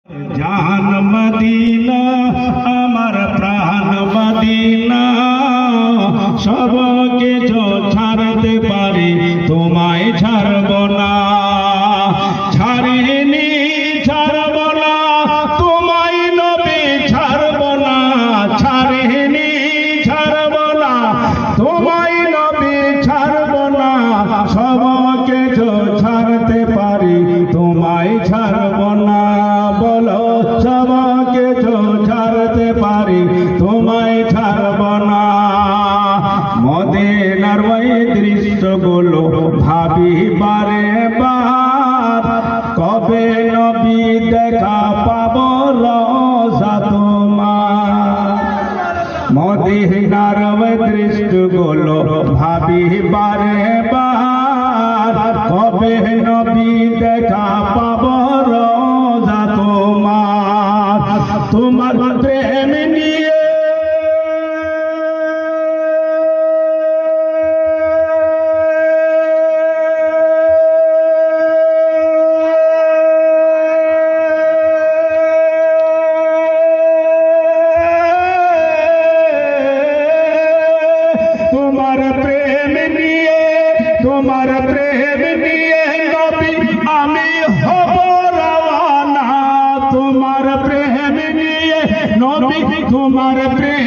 জান মদিনা আমার প্রাণ মদিনা, সবকে ছাড়তে পারি তোমায় ছাড়ব না, ছাড়িনি ছাড়ব না তোমায় নবী ছাড়ব না, ছাড়িনি ছাড়ব না তোমায় নবী ছাড়ব না, সবকে ছাড়তে পারি তোমায় ছাড়ব না, বলো সবকে ছাড়তে পারি তোমায় ছাড়ব না। মদিনার ওই দৃশ্যগুলো ভাবি বারে বার, কবে নবী দেখা পাবো রওজা তোমার। মদিনার ওই দৃশ্যগুলো ভাবি বারে বার, কবে নবী দেখা পাবো রওজা তোমার। তোমার প্রেম নিয়ে তোমার প্রেম নিয়ে নবী আমি হব রওয়ানা, তোমার প্রেম নিয়ে নবী তোমার প্রেম